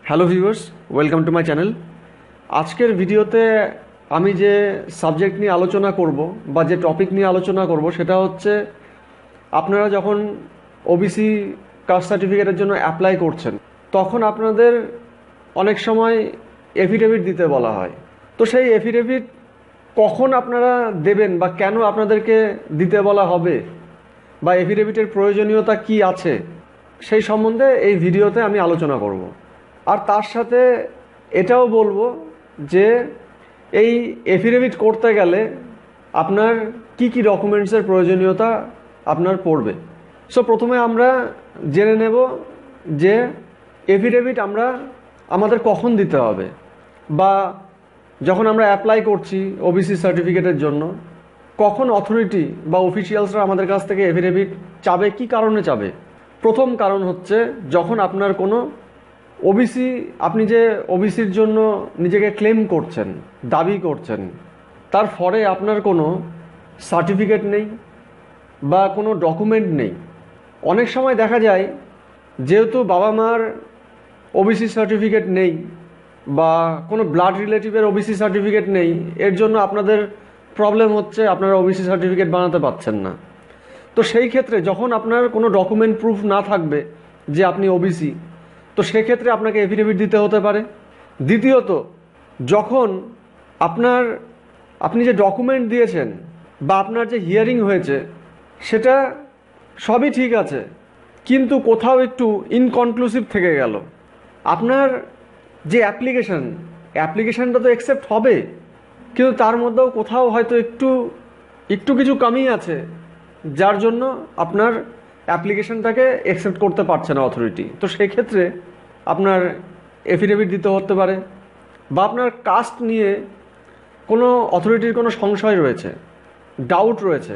Hello viewers, welcome to my channel. আজকের ভিডিওতে আমি যে সাবজেক্ট নিয়ে আলোচনা করব বা যে টপিক নিয়ে আলোচনা করব সেটা হচ্ছে আপনারা যখন ওবিসি কাস্ট সার্টিফিকেটের জন্য অ্যাপ্লাই করছেন তখন আপনাদের অনেক সময় এফিডেভিট দিতে বলা হয়। তো সেই এফিডেভিট কখন আপনারা দেবেন বা কেন আপনাদেরকে দিতে বলা হবে বা এফিডেভিটের প্রয়োজনীয়তা কি আছে সেই সম্বন্ধে এই ভিডিওতে আমি আলোচনা করব। আর তার সাথে এটাও বলবো যে এই এফিডেভিট করতে গেলে আপনার কি কি ডকুমেন্টসের প্রয়োজনীয়তা আপনার পড়বে। সো প্রথমে আমরা জেনে নেব যে এফিডেভিট আমাদের কখন দিতে হবে, বা যখন আমরা অ্যাপ্লাই করছি ওবিসি সার্টিফিকেটের জন্য কখন অথরিটি বা অফিসিয়ালসরা আমাদের কাছ থেকে এফিডেভিট চাবে, কি কারণে চাবে। প্রথম কারণ হচ্ছে যখন আপনার কোনো আপনি যে ওবিসির জন্য নিজেকে ক্লেম করছেন, দাবি করছেন, তার ফলে আপনার কোনো সার্টিফিকেট নেই বা কোনো ডকুমেন্ট নেই। অনেক সময় দেখা যায় যেহেতু বাবা মার ওবিসি সার্টিফিকেট নেই বা কোনো ব্লাড রিলেটিভের ওবিসি সার্টিফিকেট নেই, এর জন্য আপনাদের প্রবলেম হচ্ছে, আপনারা ওবিসি সার্টিফিকেট বানাতে পারছেন না। তো সেই ক্ষেত্রে যখন আপনার কোনো ডকুমেন্ট প্রুফ না থাকবে যে আপনি ওবিসি, তো সেক্ষেত্রে আপনাকে এফিডেভিট দিতে হতে পারে। দ্বিতীয়ত, যখন আপনি যে ডকুমেন্ট দিয়েছেন বা আপনার যে হিয়ারিং হয়েছে সেটা সবই ঠিক আছে, কিন্তু কোথাও একটু ইনকনক্লুসিভ থেকে গেল। আপনার যে অ্যাপ্লিকেশনটা তো অ্যাকসেপ্ট হবে, কিন্তু তার মধ্যেও কোথাও হয়তো একটু কিছু কমই আছে, যার জন্য আপনার অ্যাপ্লিকেশনটাকে অ্যাকসেপ্ট করতে পারছে না অথরিটি। তো সেক্ষেত্রে আপনার এফিডেভিট দিতে হতে পারে। বা আপনার কাস্ট নিয়ে কোনো অথরিটির কোনো সংশয় রয়েছে, ডাউট রয়েছে,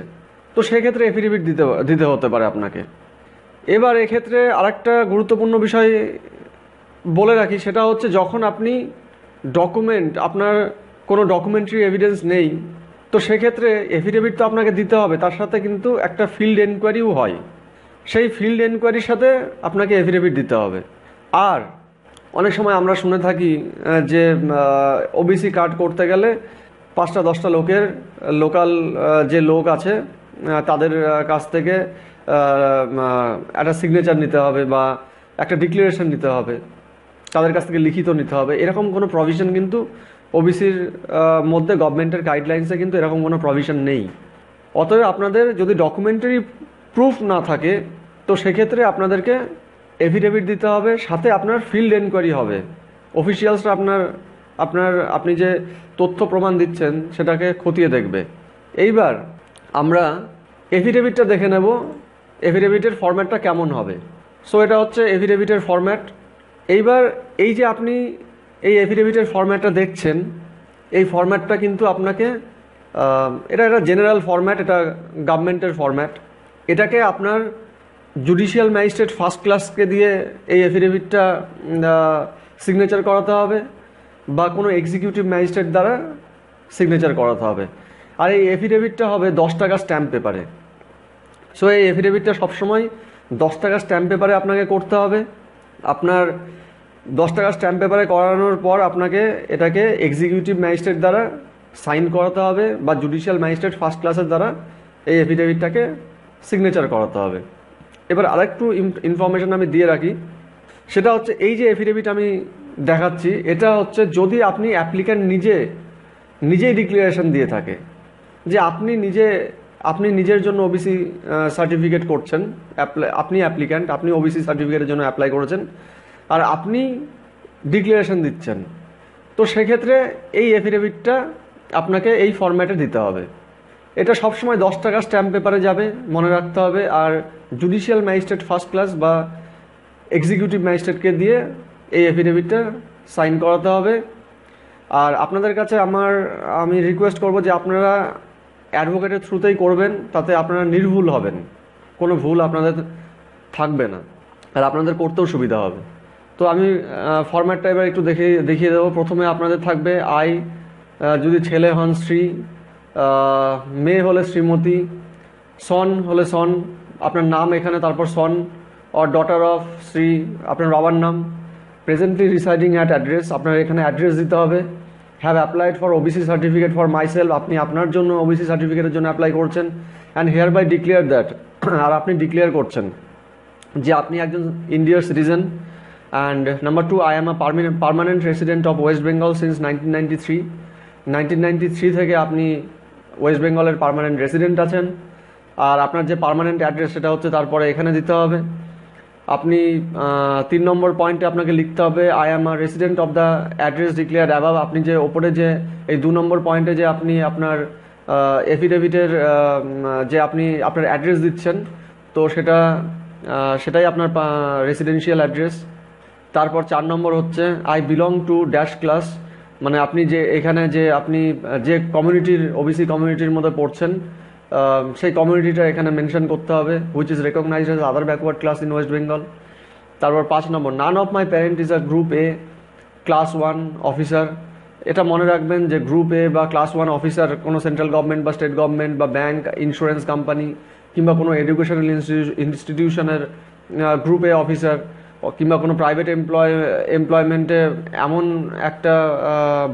তো সেক্ষেত্রে এফিডেভিট দিতে হতে পারে আপনাকে। এবার এক্ষেত্রে আরেকটা গুরুত্বপূর্ণ বিষয় বলে রাখি, সেটা হচ্ছে যখন আপনি আপনার কোনো ডকুমেন্টারি এভিডেন্স নেই, তো সেক্ষেত্রে এফিডেভিট তো আপনাকে দিতে হবে, তার সাথে কিন্তু একটা ফিল্ড এনকোয়ারিও হয়। সেই ফিল্ড এনকোয়ারির সাথে আপনাকে এফিডেভিট দিতে হবে। আর অনেক সময় আমরা শুনে থাকি যে ওবিসি কার্ড করতে গেলে 5-10টা লোকাল যে লোক আছে তাদের কাছ থেকে একটা সিগনেচার নিতে হবে বা একটা ডিক্লারেশন নিতে হবে, তাদের কাছ থেকে লিখিত নিতে হবে। এরকম কোনো প্রভিশন কিন্তু ওবিসির মধ্যে গভর্নমেন্টের গাইডলাইন্সে কিন্তু এরকম কোনো প্রভিশন নেই। অতএব আপনাদের যদি ডকুমেন্টারি প্রুফ না থাকে, তো সেক্ষেত্রে আপনাদেরকে এফিডেভিট দিতে হবে, সাথে আপনার ফিল্ড এনকোয়ারি হবে। অফিসিয়ালসরা আপনি যে তথ্য প্রমাণ দিচ্ছেন সেটাকে খতিয়ে দেখবে। এইবার আমরা এফিডেভিটটা দেখে নেব, এফিডেভিটের ফরম্যাটটা কেমন হবে। সো এটা হচ্ছে এফিডেভিটের ফরম্যাট। এইবার এই যে আপনি এই এফিডেভিটের ফরম্যাটটা দেখছেন, এই ফরম্যাটটা কিন্তু আপনাকে এটা একটা জেনারেল ফরম্যাট, এটা গভর্নমেন্টের ফরম্যাট। এটাকে আপনার জুডিশিয়াল ম্যাজিস্ট্রেট ফার্স্ট ক্লাসকে দিয়ে এই এফিডেভিটটা সিগনেচার করাতে হবে বা কোনো এক্সিকিউটিভ ম্যাজিস্ট্রেট দ্বারা সিগনেচার করাতে হবে। আর এই এফিডেভিটটা হবে 10 টাকা স্ট্যাম্প পেপারে। সো এই এফিডেভিটটা সবসময় 10 টাকা স্ট্যাম্প পেপারে আপনাকে করতে হবে। আপনার 10 টাকা স্ট্যাম্প পেপারে করানোর পর আপনাকে এটাকে এক্সিকিউটিভ ম্যাজিস্ট্রেট দ্বারা সাইন করাতে হবে বা জুডিশিয়াল ম্যাজিস্ট্রেট ফার্স্ট ক্লাসের দ্বারা এই এফিডেভিটটাকে সিগনেচার করাতে হবে। এবার আরেকটু ইনফরমেশন আমি দিয়ে রাখি, সেটা হচ্ছে এই যে এফিডেভিট আমি দেখাচ্ছি, এটা হচ্ছে যদি আপনি অ্যাপ্লিক্যান্ট নিজেই ডিক্লারেশন দিয়ে থাকে যে আপনি নিজের জন্য ওবিসি সার্টিফিকেট করছেন, আপনি অ্যাপ্লিক্যান্ট, আপনি ওবিসি সার্টিফিকেটের জন্য অ্যাপ্লাই করেছেন আর আপনি ডিক্লারেশন দিচ্ছেন, তো সেক্ষেত্রে এই এফিডেভিটটা আপনাকে এই ফরম্যাটে দিতে হবে। এটা সবসময় 10 টাকা স্ট্যাম্প পেপারে যাবে, মনে রাখতে হবে। আর জুডিশিয়াল ম্যাজিস্ট্রেট ফার্স্ট ক্লাস বা এক্সিকিউটিভ ম্যাজিস্ট্রেটকে দিয়ে এই এফিডেভিটটা সাইন করাতে হবে। আর আপনাদের কাছে আমি রিকোয়েস্ট করব যে আপনারা অ্যাডভোকেটের থ্রুতেই করবেন, তাতে আপনারা নির্ভুল হবেন, কোনো ভুল আপনাদের থাকবে না আর আপনাদের করতেও সুবিধা হবে। তো আমি ফরম্যাটটা এবার একটু দেখিয়ে দেবো। প্রথমে আপনাদের থাকবে আই, যদি ছেলে হন শ্রী, মেয়ে হলে শ্রীমতী, সন হলে সন, আপনার নাম এখানে, তারপর সন অর ডটার অফ শ্রী, আপনার বাবার নাম, প্রেজেন্টলি রিসাইডিং অ্যাট অ্যাড্রেস, আপনার এখানে অ্যাড্রেস দিতে হবে। Have applied for OBC certificate for myself, আপনি আপনার জন্য ওবিসি সার্টিফিকেটের জন্য অ্যাপ্লাই করছেন। And hereby declare that, আর আপনি ডিক্লেয়ার করছেন যে আপনি একজন ইন্ডিয়ার citizen. And number 2, I am a permanent resident of West Bengal since 1993 থেকে আপনি ওয়েস্ট বেঙ্গলের পার্মানেন্ট রেসিডেন্ট আছেন। আর আপনার যে পার্মানেন্ট অ্যাড্রেস সেটা হচ্ছে তারপরে এখানে দিতে হবে। আপনি 3 নম্বর পয়েন্টে আপনাকে লিখতে হবে I am a resident of the address declared above. আপনি যে ওপরে যে এই 2 নম্বর পয়েন্টে যে আপনি আপনার এফিডেভিটের যে আপনি আপনার অ্যাড্রেস দিচ্ছেন, তো সেটাই আপনার রেসিডেন্সিয়াল অ্যাড্রেস। তারপর 4 নম্বর হচ্ছে I belong to dash class, মানে আপনি যে এখানে যে আপনি যে কমিউনিটির ওবিসি কমিউনিটির মধ্যে পড়ছেন সেই কমিউনিটিটা এখানে মেনশন করতে হবে, which is recognised as other backward class in West Bengal. তারপর 5 নম্বর, none of my parent is a group A class 1 officer. এটা মনে রাখবেন যে গ্রুপ এ বা ক্লাস 1 অফিসার কোনো সেন্ট্রাল গভর্নমেন্ট বা স্টেট গভর্নমেন্ট বা ব্যাংক, ইন্স্যুরেন্স কোম্পানি কিংবা কোনো এডুকেশনাল ইনস্টিটিউশনের গ্রুপ এ অফিসার, কিংবা কোনো প্রাইভেট এমপ্লয়মেন্টে এমন একটা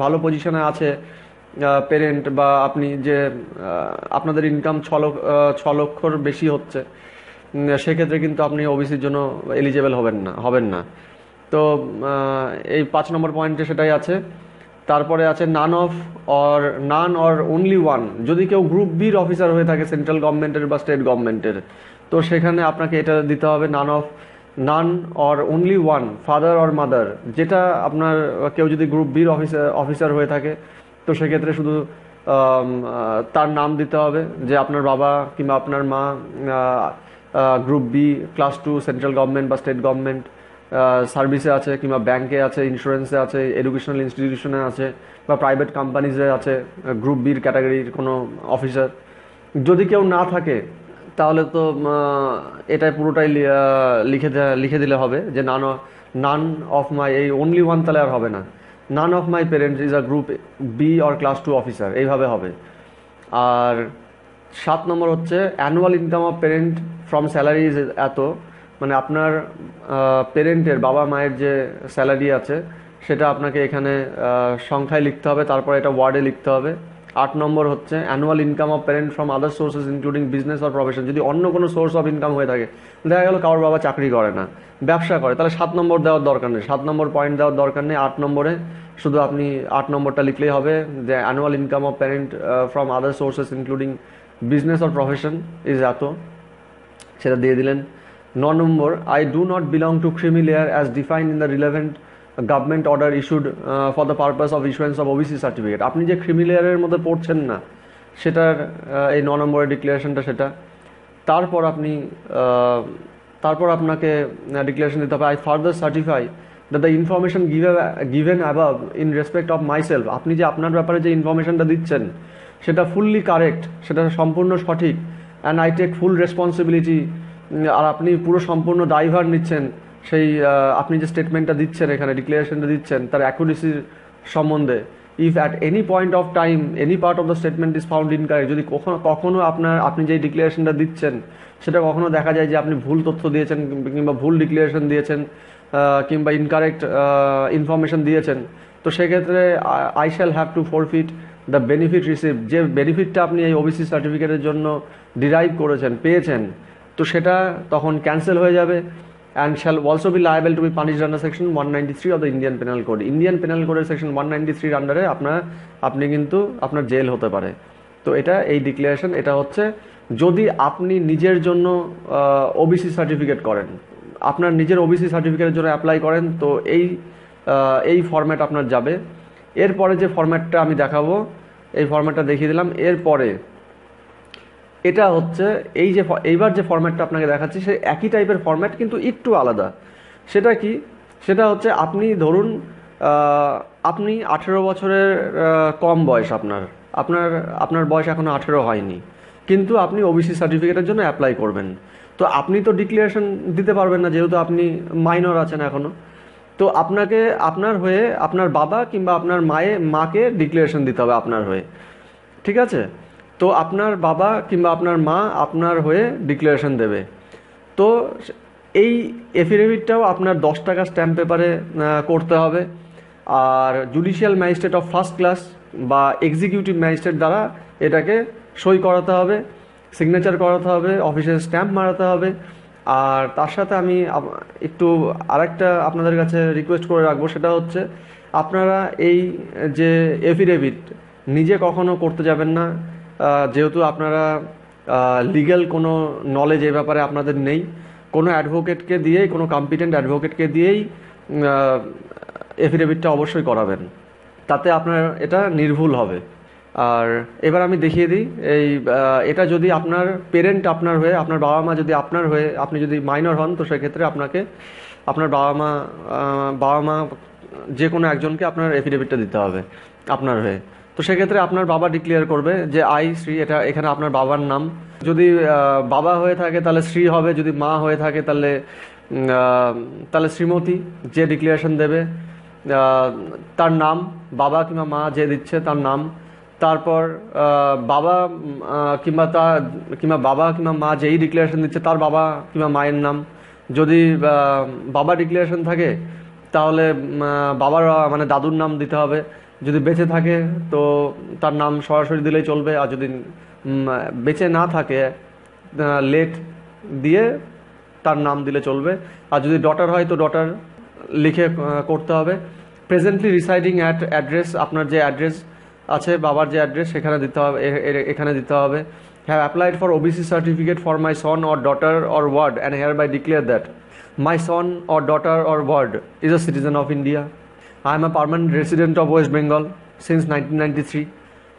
ভালো পজিশনে আছে পেরেন্ট, বা আপনি যে আপনাদের ইনকাম 6 লক্ষর বেশি হচ্ছে, সেক্ষেত্রে কিন্তু আপনি ওবিসির জন্য এলিজেবল হবেন না। তো এই 5 নম্বর পয়েন্টে সেটাই আছে। তারপরে আছে নান অর অনলি ওয়ান, যদি কেউ গ্রুপ বির অফিসার হয়ে থাকে সেন্ট্রাল গভর্নমেন্টের বা স্টেট গভর্নমেন্টের, তো সেখানে আপনাকে এটা দিতে হবে none or only one father or mother. যেটা আপনার কেউ যদি গ্রুপ বির অফিসার হয়ে থাকে, তো সেক্ষেত্রে শুধু তার নাম দিতে হবে, যে আপনার বাবা কিংবা আপনার মা group B class 2 central government বা স্টেট গভর্নমেন্ট সার্ভিসে আছে, কিংবা ব্যাংকে আছে, ইন্স্যুরেন্সে আছে, এডুকেশনাল ইনস্টিটিউশনে আছে, বা প্রাইভেট কোম্পানিজে আছে গ্রুপ বির ক্যাটাগরির কোনো অফিসার। যদি কেউ না থাকে তাহলে তো এটাই পুরোটাই লিখে দিলে হবে যে নান অফ মাই, এই অনলি ওয়ান তাহলে আর হবে না, none of my parents is a group B or class 2 officer, এইভাবে হবে। আর 7 নম্বর হচ্ছে annual income of parent from salary is এত, মানে আপনার পেরেন্টের বাবা মায়ের যে স্যালারি আছে সেটা আপনাকে এখানে সংখ্যায় লিখতে হবে, তারপর এটা ওয়ার্ডে লিখতে হবে। 8 নম্বর হচ্ছে annual income of parent from other sources including business or profession, যদি অন্য কোনো সোর্স অফ ইনকাম হয়ে থাকে, দেখা গেল কারোর বাবা চাকরি করে না, ব্যবসা করে, তাহলে 7 নম্বর দেওয়ার দরকার নেই, 7 নম্বর পয়েন্ট দেওয়ার দরকার নেই। 8 নম্বরে শুধু আপনি 8 নম্বরটা লিখলেই হবে যে annual income of parent from other sources including business or profession is এত, সেটা দিয়ে দিলেন। 9 নম্বর I do not belong to creamy layer as defined in the relevant government order issued for the purpose of issuance of OBC certificate, আপনি যে creamy লেয়ারের মধ্যে পড়ছেন না সেটার এই 9 নম্বরের ডিক্লারেশনটা সেটা। তারপর আপনাকে ডিক্লারেশন দিতে হবে I further certify that the information given above in respect of myself, আপনি যে আপনার ব্যাপারে যে ইনফরমেশনটা দিচ্ছেন সেটা ফুললি কারেক্ট, সেটা সম্পূর্ণ সঠিক। And I take full responsibility, আর আপনি পুরো সম্পূর্ণ দায়ভার নিচ্ছেন সেই আপনি যে স্টেটমেন্টটা দিচ্ছেন এখানে ডিক্লারেশনটা দিচ্ছেন তার অ্যাকুরেসির সম্বন্ধে। If at any point of time any part of the statement is found incorrect, যদি কখনো আপনি যে ডিক্লারেশনটা দিচ্ছেন সেটা কখনো দেখা যায় যে আপনি ভুল তথ্য দিয়েছেন, কিংবা ভুল ডিক্লারেশন দিয়েছেন, কিংবা ইনকারেক্ট ইনফরমেশন দিয়েছেন, তো সেক্ষেত্রে I shall have to forfeit the benefit receive, যে বেনিফিটটা আপনি এই ওবিসি সার্টিফিকেটের জন্য ডিরাইভ পেয়েছেন, তো সেটা তখন ক্যান্সেল হয়ে যাবে। And shall also be liable to be punished under section 193 of the Indian penal code, Indian penal কোডের সেকশন 193 আন্ডারে আপনি কিন্তু আপনার জেল হতে পারে। তো এই ডিক্লারেশন এটা হচ্ছে যদি আপনি নিজের জন্য ওবিসি সার্টিফিকেট করেন, আপনার নিজের ওবিসি সার্টিফিকেটের জন্য অ্যাপ্লাই করেন, তো এই ফরম্যাট আপনার যাবে। এরপরে যে ফরম্যাটটা আমি দেখাবো, এই ফরম্যাটটা দেখিয়ে দিলাম। এরপরে এটা হচ্ছে এইবার যে ফরম্যাটটা আপনাকে দেখাচ্ছি সেই একই টাইপের ফরম্যাট কিন্তু একটু আলাদা। সেটা কি? সেটা হচ্ছে আপনি ধরুন আপনি 18 বছরের কম বয়স, আপনার বয়স এখনো 18 হয়নি, কিন্তু আপনি ওবিসি সার্টিফিকেটের জন্য অ্যাপ্লাই করবেন। তো আপনি তো ডিক্লারেশন দিতে পারবেন না, যেহেতু আপনি মাইনর আছেন এখনো। তো আপনার হয়ে আপনার বাবা কিংবা আপনার মাকে ডিক্লারেশন দিতে হবে আপনার হয়ে, ঠিক আছে? তো আপনার বাবা কিংবা আপনার মা আপনার হয়ে ডিক্লারেশন দেবে। তো এই এফিডেভিটটাও আপনার 10 টাকা স্ট্যাম্প পেপারে করতে হবে। আর judicial magistrate of first class বা এক্সিকিউটিভ ম্যাজিস্ট্রেট দ্বারা এটাকে সই করাতে হবে, সিগনেচার করাতে হবে, অফিসের স্ট্যাম্প মারাতে হবে। আর তার সাথে আমি একটু আরেকটা আপনাদের কাছে রিকোয়েস্ট করে রাখবো, সেটা হচ্ছে আপনারা এই যে এফিডেভিট নিজে কখনো করতে যাবেন না, যেহেতু আপনারা লিগ্যাল কোনো নলেজ এ ব্যাপারে আপনাদের নেই। কোনো অ্যাডভোকেটকে দিয়েই, কোনো কম্পিটেন্ট অ্যাডভোকেটকে দিয়েই এফিডেভিটটা অবশ্যই করাবেন, তাতে আপনার এটা নির্ভুল হবে। আর এবার আমি দেখিয়ে দিই, এটা যদি আপনার পেরেন্ট আপনার হয়ে, আপনার বাবা মা যদি আপনার হয়ে, আপনি যদি মাইনর হন, তো সেক্ষেত্রে আপনাকে আপনার বাবা মা যে কোনো একজনকে আপনার এফিডেভিটটা দিতে হবে আপনার হয়ে। তো সেক্ষেত্রে আপনার বাবা ডিক্লেয়ার করবে যে আই শ্রী, এটা এখানে আপনার বাবার নাম। যদি বাবা হয়ে থাকে তাহলে শ্রী হবে, যদি মা হয়ে থাকে তাহলে শ্রীমতী। যে ডিক্লারেশন দেবে তার নাম, বাবা কিংবা মা যে দিচ্ছে তার নাম, তারপর বাবা কিংবা মা যেই ডিক্লারেশন দিচ্ছে তার বাবা কিংবা মায়ের নাম। যদি বাবা ডিক্লারেশন থাকে তাহলে বাবার মানে দাদুর নাম দিতে হবে। যদি বেঁচে থাকে তো তার নাম সরাসরি দিলেই চলবে, আর যদি বেঁচে না থাকে লেট দিয়ে তার নাম দিলে চলবে। আর যদি ডটার হয় তো ডটার লিখে করতে হবে। প্রেজেন্টলি রিসাইডিং অ্যাট অ্যাড্রেস, আপনার যে অ্যাড্রেস আছে বাবার যে অ্যাড্রেস সেখানে দিতে হবে, এখানে দিতে হবে। Have applied for OBC certificate for my son or daughter or ward and hereby declare that my son or daughter or ward is a citizen of India. I am a permanent resident of West Bengal since 1993.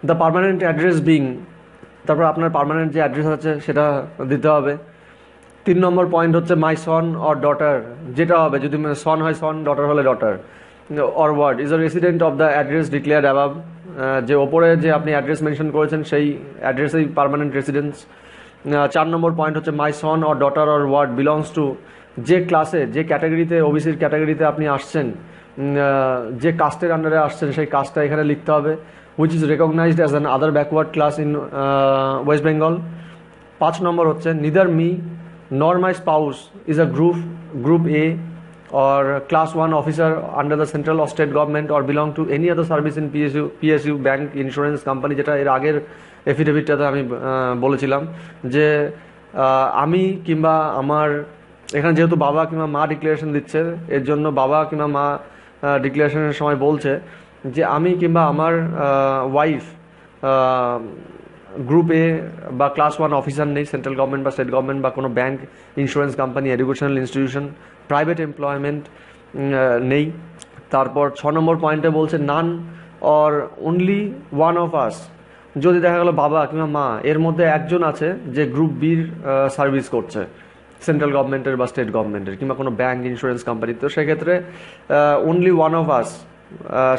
The permanent address being, তারপর আপনার permanent যে address আছে সেটা দিতে হবে। 3 নম্বর point হচ্ছে my son or daughter, যেটা হবে যদি সন হয় সন, ডটার হলে daughter, or ward is a resident of the address declared above, যে ওপরে যে আপনি অ্যাড্রেস মেনশন করেছেন সেই অ্যাড্রেসেই পার্মানেন্ট রেসিডেন্স। 4 নম্বর পয়েন্ট হচ্ছে my son or daughter or ward belongs to, যে ক্লাসে, যে ক্যাটাগরিতে, ওবিসির ক্যাটাগরিতে আপনি আসছেন, যে কাস্টের আন্ডারে আসছেন সেই কাস্টটা এখানে লিখতে হবে, which is recognised as an other backward class in West Bengal. 5 নম্বর হচ্ছে neither me nor my spouse is a group A or class 1 officer under the central or state government or belong to any other service in PSU bank insurance company, যেটা এর আগের এফিডেভিটটাতে আমি বলেছিলাম যে আমি কিংবা আমার, এখানে যেহেতু বাবা কিংবা মা ডিক্লারেশন দিচ্ছে, এর জন্য বাবা কিংবা মা ডিক্লারেশনের সময় বলছে যে আমি কিংবা আমার ওয়াইফ গ্রুপ এ বা ক্লাস 1 অফিসার নেই, সেন্ট্রাল গভর্নমেন্ট বা স্টেট গভর্নমেন্ট বা কোনো bank, insurance company, educational institution, private employment নেই। তারপর 6 নম্বর পয়েন্টে বলছে none or only one of us, যদি দেখা গেলো বাবা কিংবা মা এর মধ্যে একজন আছে যে গ্রুপ বির সার্ভিস করছে সেন্ট্রাল গভর্নমেন্টের বা স্টেট গভর্নমেন্টের কিংবা কোনো ব্যাংক, ইন্স্যুরেন্স কোম্পানি, তো সেক্ষেত্রে অনলি ওয়ান অফ আস,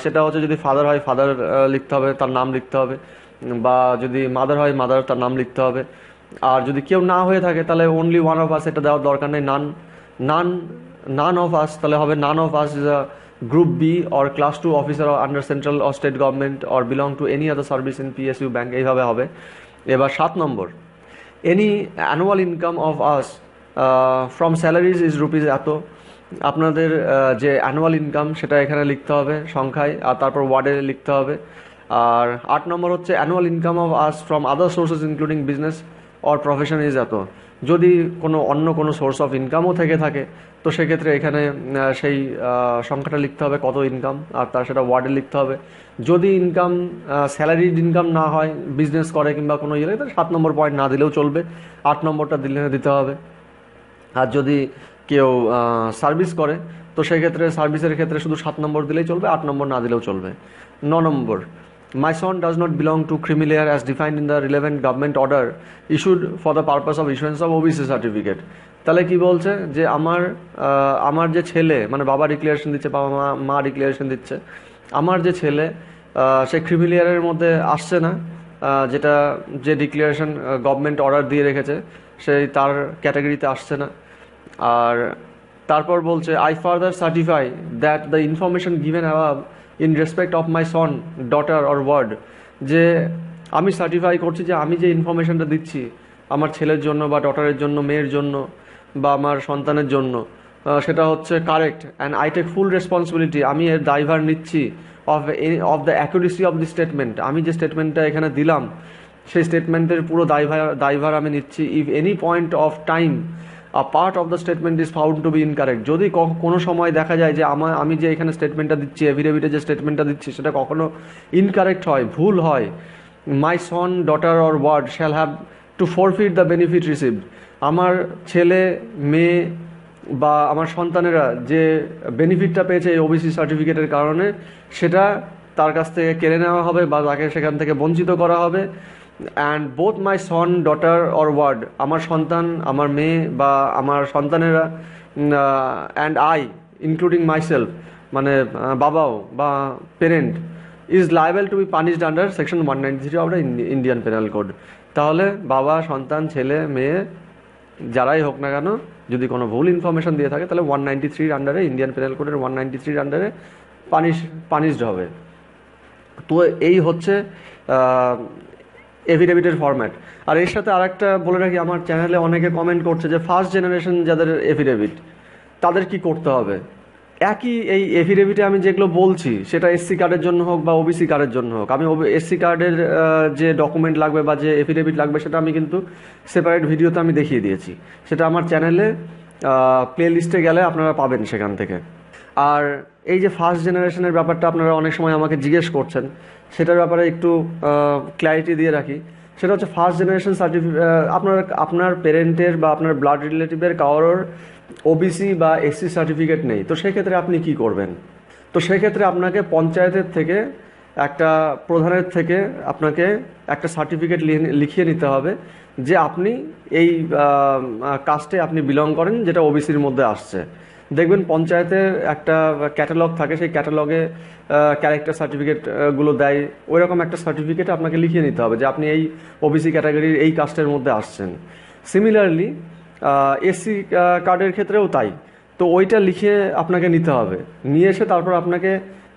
সেটা হচ্ছে যদি ফাদার হয় ফাদার লিখতে হবে, তার নাম লিখতে হবে, বা যদি মাদার হয় মাদার, তার নাম লিখতে হবে। আর যদি কেউ না হয়ে থাকে তাহলে অনলি ওয়ান অফ আস এটা দেওয়ার দরকার নেই, নান অফ আস তাহলে হবে none of us is a group B or class 2 officer under central or state government or belong to any other service in PSU bank, এইভাবে হবে। এবার 7 নম্বর, any annual income of us from salaries is rupees এত, আপনাদের যে annual income সেটা এখানে লিখতে হবে সংখ্যায়, আর তারপর ওয়ার্ডে লিখতে হবে। আর 8 নম্বর হচ্ছে annual income of us from other sources including business or profession is এত, যদি অন্য কোনো সোর্স অফ ইনকামও থেকে থাকে তো সেক্ষেত্রে এখানে সেই সংখ্যাটা লিখতে হবে কত ইনকাম, আর তার সেটা ওয়ার্ডে লিখতে হবে। যদি ইনকাম স্যালারিড ইনকাম না হয়, বিজনেস করে কিংবা কোনো ইয়ে, তাহলে 7 নম্বর পয়েন্ট না দিলেও চলবে, 8 নম্বরটা দিতে হবে। আর যদি কেউ সার্ভিস করে তো সেক্ষেত্রে সার্ভিসের ক্ষেত্রে শুধু 7 নম্বর দিলেই চলবে, 8 নম্বর না দিলেও চলবে। 9 নম্বর, my son does not belong to creamy layer as defined in the relevant government order issued for the purpose of issuance of OBC certificate। তাহলে কি বলছে যে আমার যে ছেলে, মানে বাবা ডিক্লারেশন দিচ্ছে, বাবা মা ডিক্লারেশন দিচ্ছে, আমার যে ছেলে সে ক্রিমি লেয়ারের মধ্যে আসছে না, যেটা যে ডিক্লারেশন গভর্নমেন্ট অর্ডার দিয়ে রেখেছে সেই তার ক্যাটাগরিতে আসছে না। আর তারপর বলছে I further certify that the information given above in respect of my son, daughter or ward, যে আমি সার্টিফাই করছি যে আমি যে ইনফরমেশনটা দিচ্ছি আমার ছেলের জন্য বা ডটারের জন্য, মেয়ের জন্য, বা আমার সন্তানের জন্য সেটা হচ্ছে correct and I take full responsibility, আমি এর দায়ভার নিচ্ছি of the accuracy of the statement, আমি যে স্টেটমেন্টটা এখানে দিলাম সেই স্টেটমেন্টের পুরো দায়ভার আমি নিচ্ছি। If any point of time a part of the statement is found to be incorrect, যদি কোনো সময় দেখা যায় যে আমি যে এখানে স্টেটমেন্টটা দিচ্ছি, এফিডেভিটে যে স্টেটমেন্টটা দিচ্ছি সেটা কখনো ইনকারেক্ট হয়, ভুল হয়, my son daughter or ward shall have to forfeit the benefit received, আমার ছেলে মেয়ে বা আমার সন্তানেরা যে বেনিফিটটা পেয়েছে এই ওবিসি সার্টিফিকেটের কারণে সেটা তার কাছ থেকে কেড়ে নেওয়া হবে বা তাকে সেখান থেকে বঞ্চিত করা হবে। And both my son daughter or ward, আমার সন্তান, আমার মেয়ে বা আমার সন্তানেরা, অ্যান্ড আই ইনক্লুডিং মাইসেলফ, মানে বাবাও বা parent, is liable to be punished under section 193 of the Indian penal code. তাহলে বাবা, সন্তান, ছেলে, মেয়ে যারাই হোক না কেন, যদি কোনো ভুল ইনফরমেশন দিয়ে থাকে তাহলে 193 আন্ডারে, ইন্ডিয়ান পেনাল কোডের 193 আন্ডারে পানিশড হবে। তো এই হচ্ছে এফিডেভিটের ফরম্যাট। আর এর সাথে আরেকটা বলে রাখি, আমার চ্যানেলে অনেকে কমেন্ট করছে যে ফার্স্ট জেনারেশন যাদের এফিডেভিট তাদের কি করতে হবে। একই এই এফিডেভিটে আমি যেগুলো বলছি সেটা এসসি কার্ডের জন্য হোক বা ওবিসি কার্ডের জন্য হোক, আমি এসসি কার্ডের যে ডকুমেন্ট লাগবে বা যে এফিডেভিট লাগবে সেটা আমি কিন্তু সেপারেট ভিডিওতে আমি দেখিয়ে দিয়েছি, সেটা আমার চ্যানেলে প্লে লিস্টে গেলে আপনারা পাবেন সেখান থেকে। আর এই যে ফার্স্ট জেনারেশনের ব্যাপারটা আপনারা অনেক সময় আমাকে জিজ্ঞেস করছেন, সেটার ব্যাপারে একটু ক্ল্যারিটি দিয়ে রাখি। সেটা হচ্ছে ফার্স্ট জেনারেশন আপনার পেরেন্টের বা আপনার ব্লাড রিলেটিভের কারোর ওবিসি বা এসসি সার্টিফিকেট নেই, তো সেক্ষেত্রে আপনি কি করবেন? তো সেক্ষেত্রে আপনাকে পঞ্চায়েতের থেকে, একটা প্রধানের থেকে আপনাকে একটা সার্টিফিকেট লিখিয়ে নিতে হবে যে আপনি এই কাস্টে আপনি বিলং করেন, যেটা ওবিসির মধ্যে আসছে। দেখবেন পঞ্চায়েতের একটা ক্যাটালগ থাকে, সেই ক্যাটালগে ক্যারেক্টার সার্টিফিকেটগুলো দেয়, ওইরকম একটা সার্টিফিকেট আপনাকে লিখিয়ে নিতে হবে যে আপনি এই ওবিসি ক্যাটাগরির এই কাস্টের মধ্যে আসছেন। সিমিলারলি এসসি কার্ডের ক্ষেত্রেও তাই। তো ওইটা লিখে আপনাকে নিতে হবে, নিয়ে এসে তারপর আপনাকে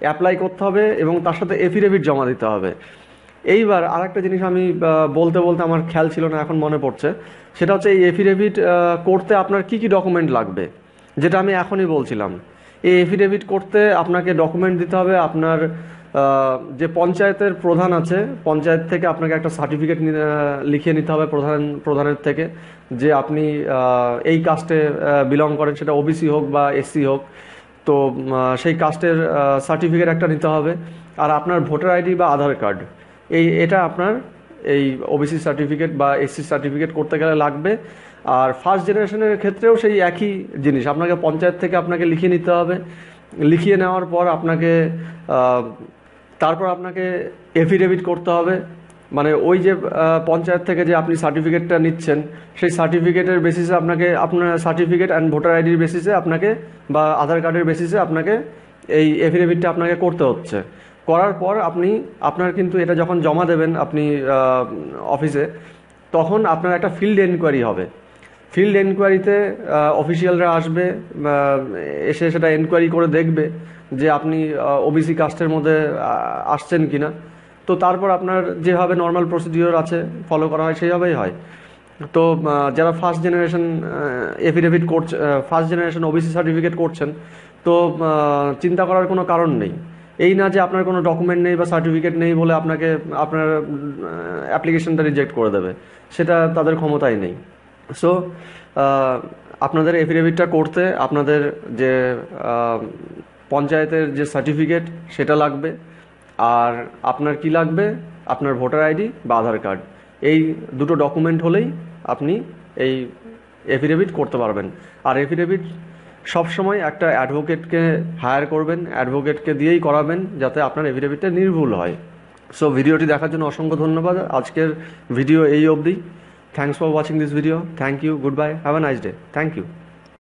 অ্যাপ্লাই করতে হবে এবং তার সাথে এফিডেভিট জমা দিতে হবে। এইবার আরেকটা জিনিস আমি বলতে বলতে আমার খেয়াল ছিল না, এখন মনে পড়ছে, সেটা হচ্ছে এই এফিডেভিট করতে আপনার কি কি ডকুমেন্ট লাগবে, যেটা আমি এখনই বলছিলাম। এই এফিডেভিট করতে আপনাকে ডকুমেন্ট দিতে হবে, আপনার যে পঞ্চায়েতের প্রধান আছে, পঞ্চায়েত থেকে আপনাকে একটা সার্টিফিকেট লিখিয়ে নিতে হবে প্রধানের থেকে যে আপনি এই কাস্টে বিলং করেন, সেটা ওবিসি হোক বা এসসি হোক। তো সেই কাস্টের সার্টিফিকেট একটা নিতে হবে। আর আপনার ভোটার আইডি বা আধার কার্ড, এটা আপনার এই ওবিসি সার্টিফিকেট বা এসসি সার্টিফিকেট করতে গেলে লাগবে। আর ফার্স্ট জেনারেশনের ক্ষেত্রেও সেই একই জিনিস, আপনাকে পঞ্চায়েত থেকে আপনাকে লিখিয়ে নিতে হবে। লিখিয়ে নেওয়ার পর তারপর আপনাকে এফিডেভিট করতে হবে, মানে ওই যে পঞ্চায়েত থেকে যে আপনি সার্টিফিকেটটা নিচ্ছেন সেই সার্টিফিকেটের বেসিসে আপনার সার্টিফিকেট অ্যান্ড ভোটার আইডির বেসিসে আপনাকে বা আধার কার্ডের বেসিসে আপনাকে এই এফিডেভিটটা আপনাকে করতে হচ্ছে। করার পর আপনার কিন্তু এটা যখন জমা দেবেন আপনি অফিসে, তখন আপনার একটা ফিল্ড এনকোয়ারি হবে। ফিল্ড এনকোয়ারিতে অফিসিয়ালরা আসবে, এসে সেটা এনকোয়ারি করে দেখবে যে আপনি ওবিসি কাস্টের মধ্যে আসছেন কিনা। তো তারপর আপনার যেভাবে নর্মাল প্রসিডিওর আছে ফলো করা হয় সেইভাবেই হয়। তো যারা ফার্স্ট জেনারেশন এফিডেভিট করছে, ফার্স্ট জেনারেশন ওবিসি সার্টিফিকেট করছেন, তো চিন্তা করার কোনো কারণ নেই। এই না যে আপনার কোনো ডকুমেন্ট নেই বা সার্টিফিকেট নেই বলে আপনার অ্যাপ্লিকেশনটা রিজেক্ট করে দেবে, সেটা তাদের ক্ষমতাই নেই। সো আপনাদের এফিডেভিটটা করতে আপনাদের যে পঞ্চায়েতের যে সার্টিফিকেট সেটা লাগবে, আর আপনার কি লাগবে, আপনার ভোটার আইডি বা আধার কার্ড, এই দুটো ডকুমেন্ট হলেই আপনি এই এফিডেভিট করতে পারবেন। আর এফিডেভিট সবসময় একটা অ্যাডভোকেটকে হায়ার করবেন, অ্যাডভোকেটকে দিয়েই করাবেন যাতে আপনার এফিডেভিটটা নির্ভুল হয়। সো ভিডিওটি দেখার জন্য অসংখ্য ধন্যবাদ। আজকের ভিডিও এই অবধি। Thanks for watching this video. Thank you. Goodbye. Have a nice day. Thank you.